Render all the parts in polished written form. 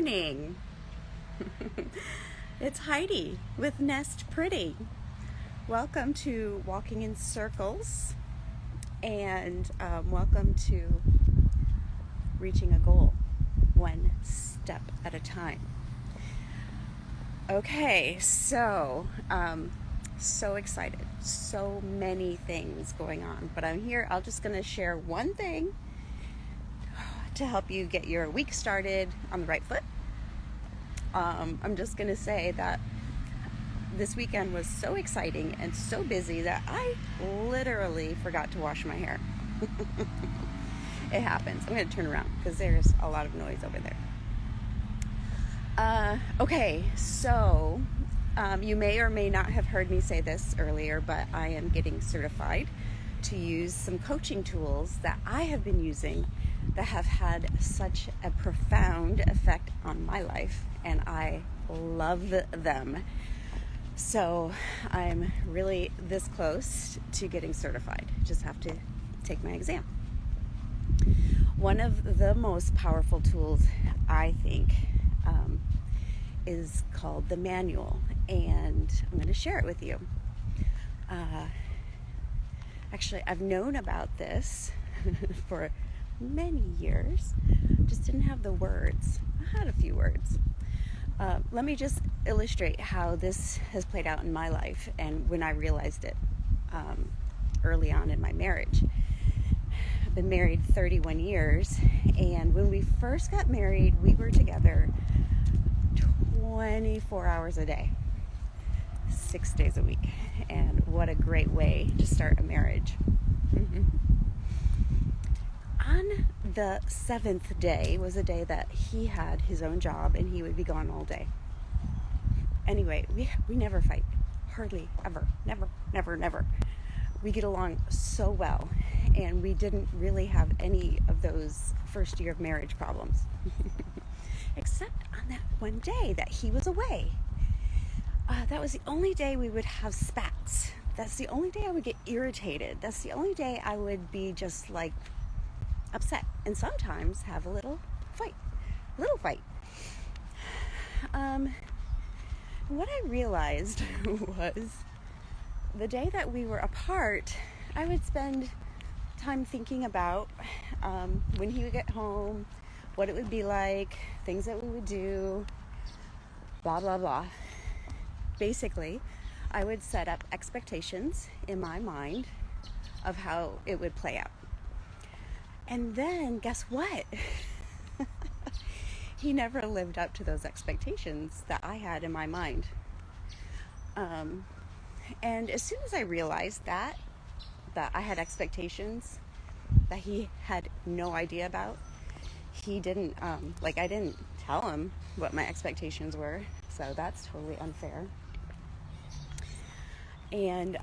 morning. It's Heidi with Nest Pretty. Welcome to Walking in Circles, and welcome to reaching a goal one step at a time. Okay, so excited. So many things going on, but I'm here. I'm just going to share one thing to help you get your week started on the right foot. I'm just going to say that this weekend was so exciting and so busy that I literally forgot to wash my hair. It happens. I'm going to turn around because there's a lot of noise over there. Okay, so you may or may not have heard me say this earlier, but I am getting certified to use some coaching tools that I have been using that have had such a profound effect on my life, and I love them. So I'm really this close to getting certified. Just have to take my exam. One of the most powerful tools, I think, is called the manual, and I'm going to share it with you. Actually, I've known about this for many years, just didn't have the words. I had a few words. Let me just illustrate how this has played out in my life and when I realized it early on in my marriage. I've been married 31 years, and when we first got married, we were together 24 hours a day, 6 days a week, and what a great way to start a marriage. On the 7th day was a day that he had his own job and he would be gone all day. Anyway, we never fight. Hardly ever. Never. We get along so well, and we didn't really have any of those first year of marriage problems. Except on that one day that he was away. That was the only day we would have spats. That's the only day I would get irritated. That's the only day I would be just like upset, and sometimes have a little fight. What I realized was the day that we were apart, I would spend time thinking about when he would get home, what it would be like, things that we would do, blah, blah, blah. Basically, I would set up expectations in my mind of how it would play out. And then, guess what? He never lived up to those expectations that I had in my mind. And as soon as I realized that I had expectations that he had no idea about, he didn't, I didn't tell him what my expectations were, so that's totally unfair. And,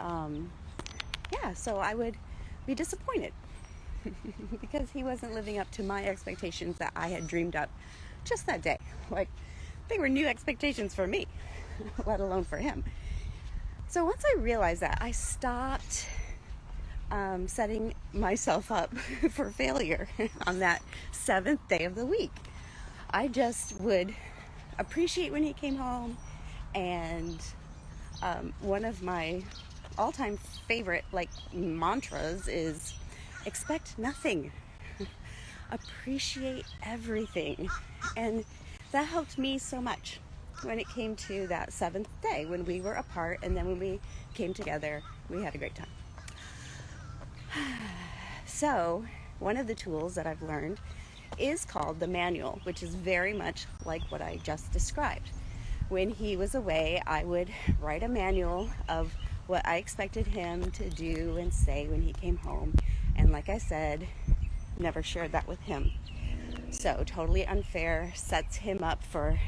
so I would be disappointed because he wasn't living up to my expectations that I had dreamed up just that day. Like, they were new expectations for me, let alone for him. So once I realized that, I stopped setting myself up for failure on that 7th day of the week. I just would appreciate when he came home, and one of my all-time favorite mantras is expect nothing. Appreciate everything. And that helped me so much when it came to that 7th day when we were apart, and then when we came together, we had a great time. So one of the tools that I've learned is called the manual, which is very much like what I just described. When he was away, I would write a manual of what I expected him to do and say when he came home. And like I said, never shared that with him. So totally unfair, sets him up for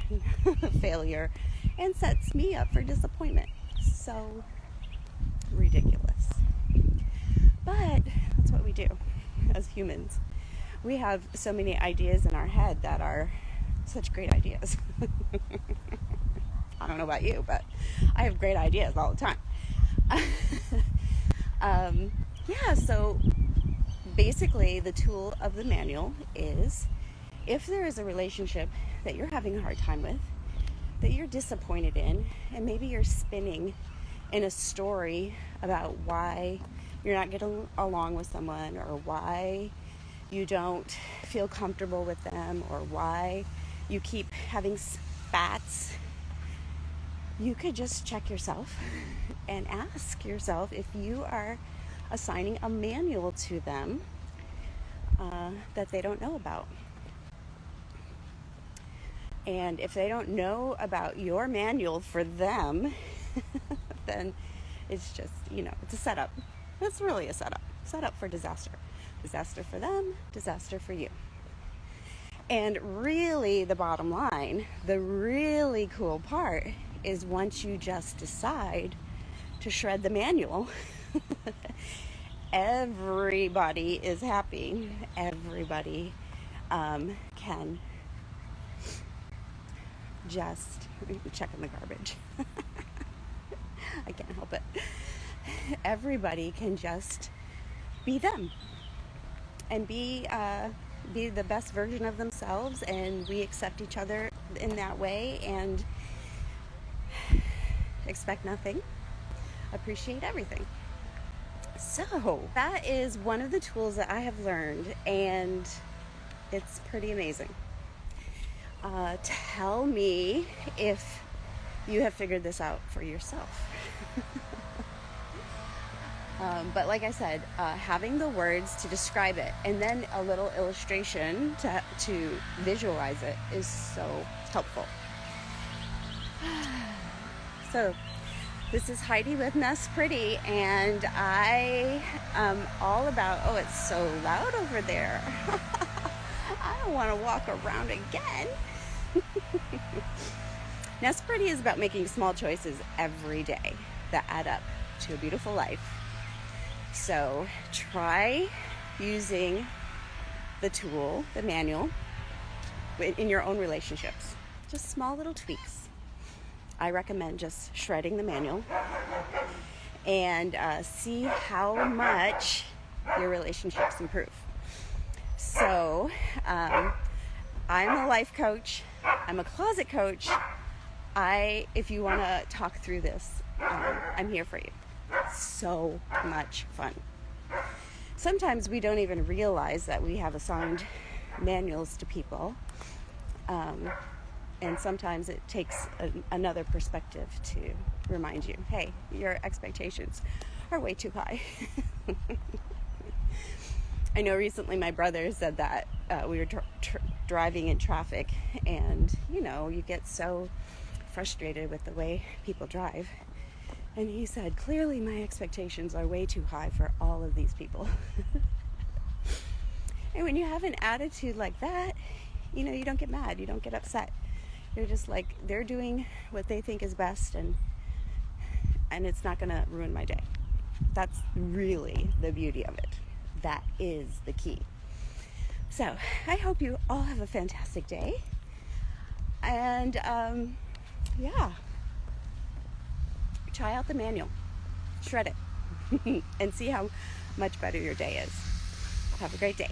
failure, and sets me up for disappointment. So ridiculous. But that's what we do as humans. We have so many ideas in our head that are such great ideas. I don't know about you, but I have great ideas all the time. So basically the tool of the manual is if there is a relationship that you're having a hard time with, that you're disappointed in, and maybe you're spinning in a story about why you're not getting along with someone, or why you don't feel comfortable with them, or why you keep having spats, you could just check yourself and ask yourself if you are assigning a manual to them that they don't know about. And if they don't know about your manual for them, then it's just, it's a setup. It's really a setup. Setup for disaster. Disaster for them, disaster for you. And really, the bottom line, the really cool part is once you just decide to shred the manual, everybody is happy. Everybody can just check in the garbage. I can't help it. Everybody can just be them and be the best version of themselves, and we accept each other in that way and expect nothing, appreciate everything. So that is one of the tools that I have learned, and it's pretty amazing. Tell me if you have figured this out for yourself. But like I said, having the words to describe it and then a little illustration to visualize it is so helpful. So this is Heidi with Nest Pretty, and I am all about, oh, it's so loud over there. I don't want to walk around again. Nest Pretty is about making small choices every day that add up to a beautiful life. So try using the tool, the manual, in your own relationships. Just small little tweaks. I recommend just shredding the manual and see how much your relationships improve. So I'm a life coach. I'm a closet coach. If you want to talk through this, I'm here for you. So much fun. Sometimes we don't even realize that we have assigned manuals to people, and sometimes it takes another perspective to remind you, hey, your expectations are way too high. I know recently my brother said that we were driving in traffic, and you get so frustrated with the way people drive. And he said, clearly my expectations are way too high for all of these people. And when you have an attitude like that, you don't get mad, you don't get upset. You're just like, they're doing what they think is best, and it's not going to ruin my day. That's really the beauty of it. That is the key. So I hope you all have a fantastic day. And try out the manual, shred it, and see how much better your day is. Have a great day.